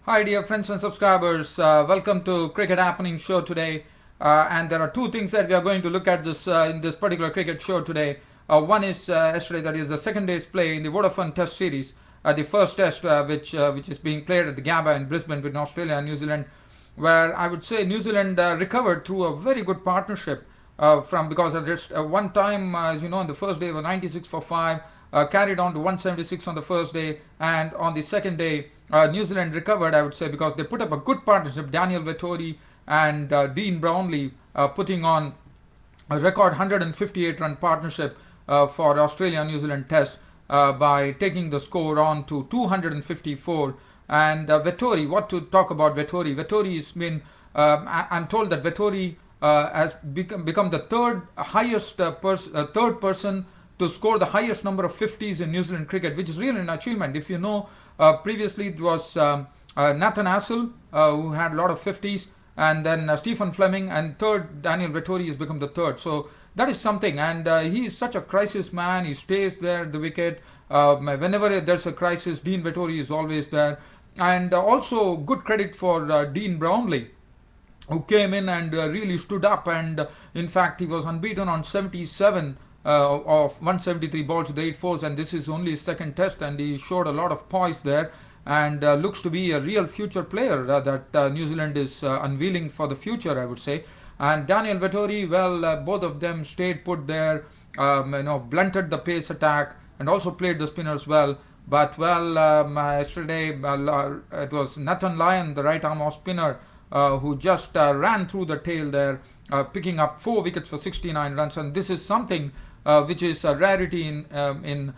Hi dear friends and subscribers, welcome to Cricket Happening show today. And there are two things that we are going to look at this in this particular cricket show today. One is yesterday, that is the second day's play in the Vodafone Test series, the first test which is being played at the Gabba in Brisbane between Australia and New Zealand, where I would say New Zealand recovered through a very good partnership from because at just one time, as you know, on the first day they were 96 for 5, carried on to 176 on the first day, and on the second day New Zealand recovered, I would say, because they put up a good partnership. Daniel Vettori and Dean Brownlee putting on a record 158 run partnership for Australia New Zealand Test by taking the score on to 254. And Vettori, what to talk about Vettori? Vettori has been, I'm told that Vettori has become the third highest third person to score the highest number of 50s in New Zealand cricket, which is really an achievement. If you know, previously it was Nathan Hassel who had a lot of 50s, and then Stephen Fleming, and third Daniel Vettori has become the third. So that is something, and he is such a crisis man. He stays there at the wicket. Whenever there's a crisis, Dean Vettori is always there. And also good credit for Dean Brownlee, who came in and really stood up, and in fact he was unbeaten on 77 of 173 balls with 8 fours, and this is only his second test, and he showed a lot of poise there, and looks to be a real future player that New Zealand is unveiling for the future, I would say. And Daniel Vettori, well, both of them stayed put there, blunted the pace attack and also played the spinners well. But well, yesterday it was Nathan Lyon, the right arm off spinner, who just ran through the tail there, picking up 4 wickets for 69 runs. And this is something which is a rarity in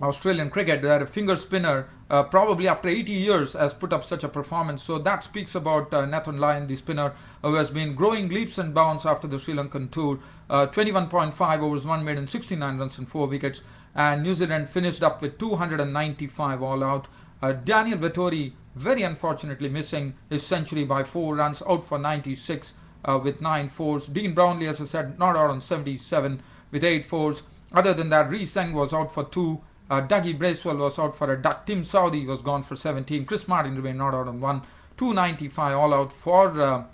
Australian cricket, that a finger spinner probably after 80 years has put up such a performance. So that speaks about Nathan Lyon, the spinner, who has been growing leaps and bounds after the Sri Lankan tour. 21.5 overs, 1 made and 69 runs and 4 wickets. And New Zealand finished up with 295 all out. Daniel Vettori very unfortunately missing his century by 4 runs, out for 96 with 9 fours. Dean Brownlee, as I said, not out on 77 with 8 fours. Other than that, Rhys Seng was out for 2. Dougie Bracewell was out for a duck. Tim Southee was gone for 17. Chris Martin remained not out on 1. 295 all out for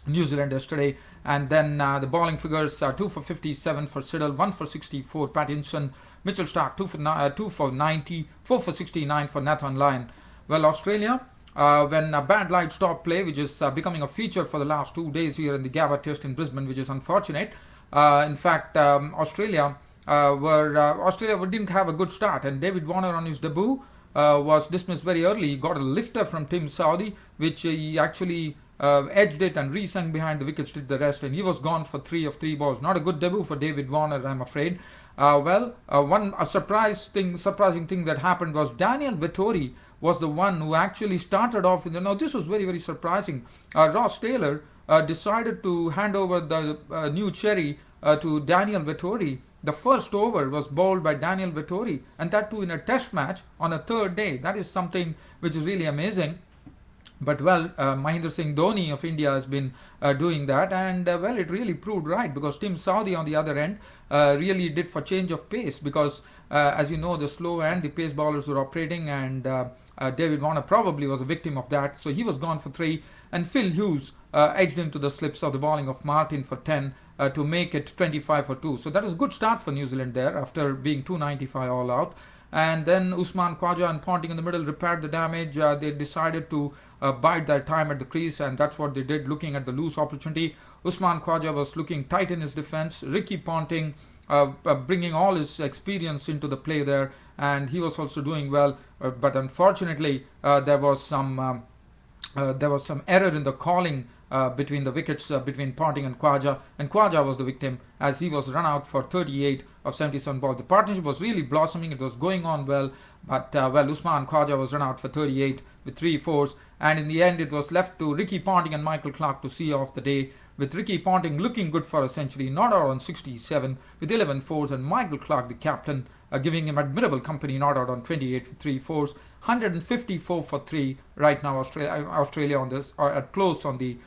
New Zealand yesterday. And then the bowling figures: 2 for 57 for Siddle, 1 for 64 Pattinson, Mitchell Starc 2 for 90, 4 for 69 for Nathan Lyon. Well, Australia, when bad light stopped play, which is becoming a feature for the last 2 days here in the Gabba Test in Brisbane, which is unfortunate. In fact, Australia didn't have a good start, and David Warner on his debut was dismissed very early. He got a lifter from Tim Southee, which he actually edged it, and Rhys Seng behind the wickets did the rest, and he was gone for 3 of 3 balls. Not a good debut for David Warner, I'm afraid. One surprising thing that happened was Daniel Vettori was the one who actually started off with now this was very, very surprising. Ross Taylor decided to hand over the new cherry to Daniel Vettori. The first over was bowled by Daniel Vettori, and that too in a test match on a third day. That is something which is really amazing. But well, Mahendra Singh Dhoni of India has been doing that, and well, it really proved right, because Tim Southee on the other end really did for change of pace, because as you know, the slow and the pace bowlers were operating, and David Warner probably was a victim of that. So he was gone for 3, and Phil Hughes edged into the slips of the bowling of Martin for 10 to make it 25 for 2. So that is a good start for New Zealand there after being 295 all out. And then Usman Khawaja and Ponting in the middle repaired the damage. They decided to bide their time at the crease, and that's what they did, looking at the loose opportunity. Usman Khawaja was looking tight in his defense. Ricky Ponting bringing all his experience into the play there, and he was also doing well. But unfortunately, there was some error in the calling between the wickets between Ponting and Khawaja was the victim, as he was run out for 38 of 77 balls. The partnership was really blossoming, it was going on well, but Usman Khawaja was run out for 38 with 3 fours, and in the end it was left to Ricky Ponting and Michael Clarke to see off the day, with Ricky Ponting looking good for a century, not out on 67 with 11 fours, and Michael Clarke, the captain, giving him admirable company, not out on 28 with 3 fours. 154 for 3 right now. Australia on this, or at close on the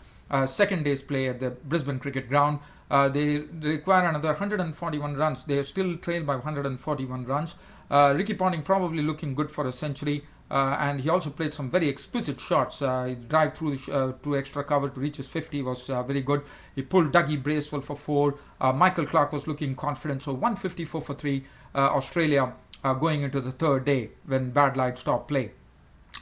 second day's play at the Brisbane Cricket Ground. They require another 141 runs. They are still trailed by 141 runs. Ricky Ponting probably looking good for a century. and he also played some very exquisite shots. His drive through extra cover to reach his 50 was very good. He pulled Dougie Bracewell for 4. Michael Clarke was looking confident. So 154 for 3, Australia going into the third day when bad light stopped play.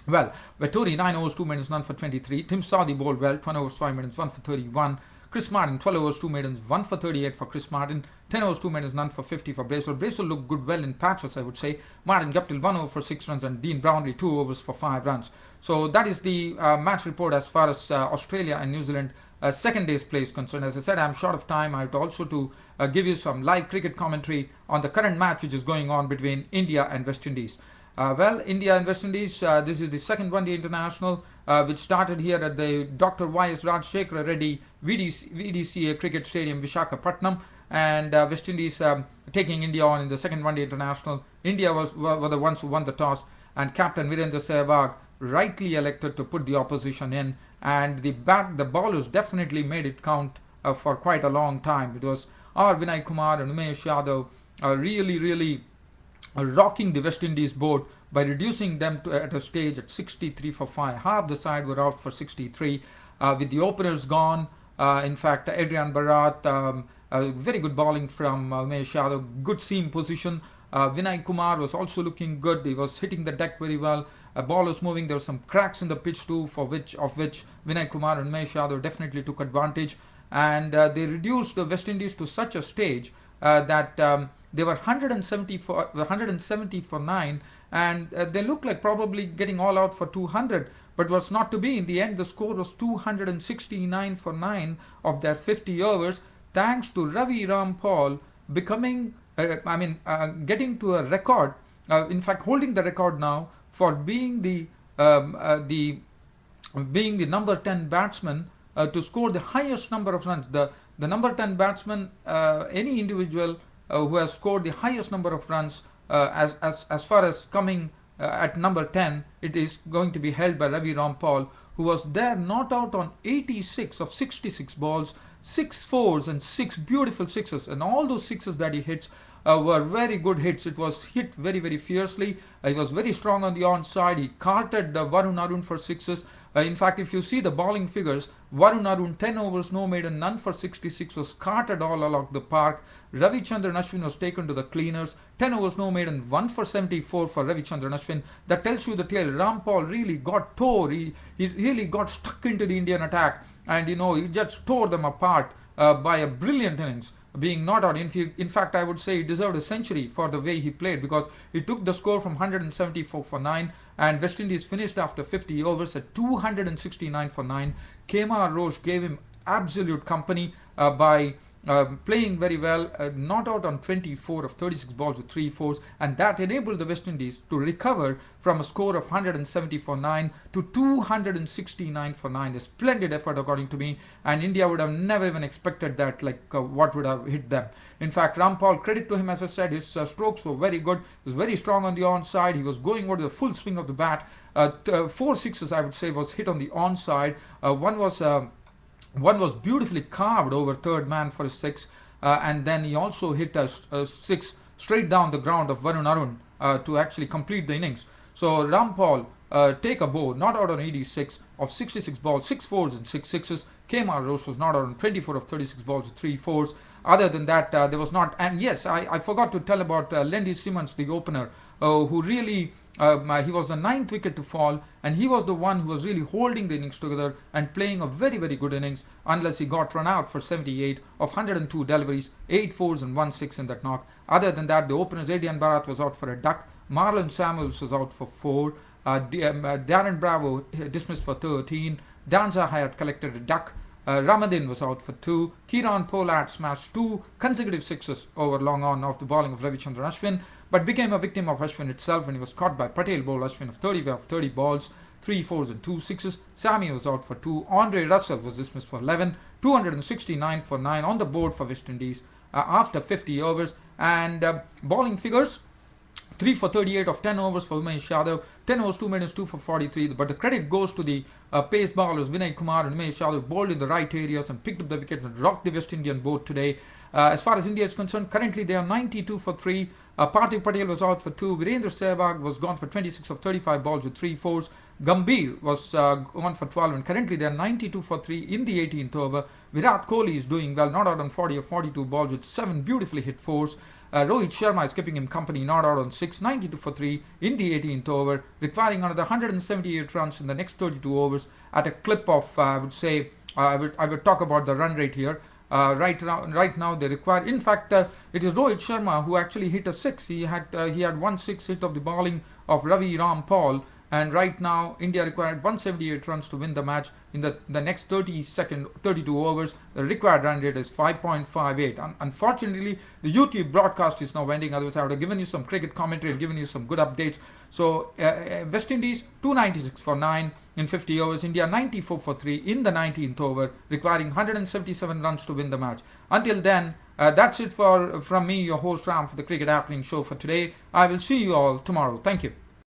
Well, Vettori 9 overs 2 minutes, none for 23. Tim Southee bowled well, 10 overs 5 minutes, 1 for 31. Chris Martin 12 overs 2 minutes, 1 for 38 for Chris Martin. 10 overs 2 minutes, none for 50 for Bracewell. Bracewell looked good well in patches, I would say. Martin Guptill 1 over for 6 runs, and Dean Brownlee 2 overs for 5 runs. So that is the match report as far as Australia and New Zealand second day's play is concerned. As I said, I'm short of time. I have to also to give you some live cricket commentary on the current match which is going on between India and West Indies. Well, India and West Indies, this is the second one-day international which started here at the Dr. Y.S. Rajshekara Reddy VDCA Cricket Stadium, Visakhapatnam, and West Indies taking India on in the second one-day international. India were the ones who won the toss, and Captain Virendra Sehwag rightly elected to put the opposition in, and the bowlers definitely made it count for quite a long time. It was R. Vinay Kumar and Umesh Yadav really rocking the West Indies board by reducing them at a stage at 63 for 5. Half the side were out for 63 with the openers gone. In fact, Adrian Bharat, very good bowling from Umesh Yadav, good seam position. Vinay Kumar was also looking good. He was hitting the deck very well. Ball was moving. There were some cracks in the pitch too, of which Vinay Kumar and Umesh Yadav definitely took advantage. And they reduced the West Indies to such a stage that they were 170 for 9, and they looked like probably getting all out for 200, but was not to be. In the end, the score was 269 for 9 of their 50 overs, thanks to Ravi Rampaul becoming, getting to a record. In fact, holding the record now for being the number 10 batsman to score the highest number of runs. The number 10 batsman, any individual who has scored the highest number of runs as far as coming at number 10, it is going to be held by Ravi Rampaul, who was there not out on 86 of 66 balls, 6 fours and 6 beautiful sixes, and all those sixes that he hits were very good hits. It was hit very fiercely. He was very strong on the onside. He carted Varun Arun for sixes. In fact, if you see the bowling figures, Varun Arun 10 overs, no maiden, none for 66, was carted all along the park. Ravichandran Ashwin was taken to the cleaners. 10 overs, no maiden, 1 for 74 for Ravichandran Ashwin. That tells you the tale. Rampaul really got tore. He really got stuck into the Indian attack, and he just tore them apart by a brilliant innings, being not out. In fact, I would say he deserved a century for the way he played, because he took the score from 174 for 9, and West Indies finished after 50 overs at 269 for 9. Kemar Roach gave him absolute company by playing very well, not out on 24 of 36 balls with 3 fours, and that enabled the West Indies to recover from a score of 170 for 9 to 269 for 9. A splendid effort according to me, and India would have never even expected that, what would have hit them. In fact, Rampaul, credit to him, as I said, his strokes were very good. He was very strong on the onside. He was going over the full swing of the bat. 4 sixes, I would say, was hit on the onside. One was beautifully carved over third man for a 6, and then he also hit a 6 straight down the ground of Varun Arun to actually complete the innings. So Rampaul take a bow, not out on 86 of 66 balls, 6 fours and 6 sixes. Kemar Roach was not out on 24 of 36 balls with 3 fours. Other than that, there was not. And yes, I forgot to tell about Lendy Simmons, the opener, who really, he was the 9th wicket to fall, and he was the one who was really holding the innings together and playing a very good innings, unless he got run out for 78 of 102 deliveries, 8 fours and 1 6 in that knock. Other than that, the openers, Adrian Bharat was out for a duck, Marlon Samuels was out for 4, Darren Bravo dismissed for 13, Danza Hayat collected a duck, Ramadhin was out for 2. Kieran Pollard smashed 2 consecutive sixes over long on off the bowling of Ravichandran Ashwin, but became a victim of Ashwin itself when he was caught by Patel bowl Ashwin of 30 balls, 3 fours and 2 sixes. Sammy was out for 2. Andre Russell was dismissed for 11. 269 for 9 on the board for West Indies after 50 overs. And bowling figures, 3 for 38 of 10 overs for Umesh Yadav, 10 overs 2 minutes, 2 for 43. But the credit goes to the pace bowlers Vinay Kumar and Umesh Yadav, bowled in the right areas and picked up the wickets and rocked the West Indian board today. As far as India is concerned, currently they are 92 for 3. Parthiv Patel was out for 2. Virendra Sehwag was gone for 26 of 35 balls with 3 fours. Gambhir was gone for 12, and currently they are 92 for 3 in the 18th over. Virat Kohli is doing well, not out on 40 of 42 balls with 7 beautifully hit fours. Rohit Sharma is keeping him company, not out on 6, 92 for 3 in the 18th over, requiring another 178 runs in the next 32 overs at a clip of, I would say, I would talk about the run rate here. Right now they require. In fact, it is Rohit Sharma who actually hit a 6. He had 1 6 hit of the bowling of Ravi Rampaul, and right now India required 178 runs to win the match in the next 32 overs. The required run rate is 5.58. Unfortunately, the YouTube broadcast is now ending. Otherwise, I would have given you some cricket commentary and given you some good updates. So West Indies 296 for 9 in 50 overs. India 94 for 3 in the 19th over, requiring 177 runs to win the match. Until then, that's it from me, your host Ram, for the Cricket Happening show for today. I will see you all tomorrow. Thank you.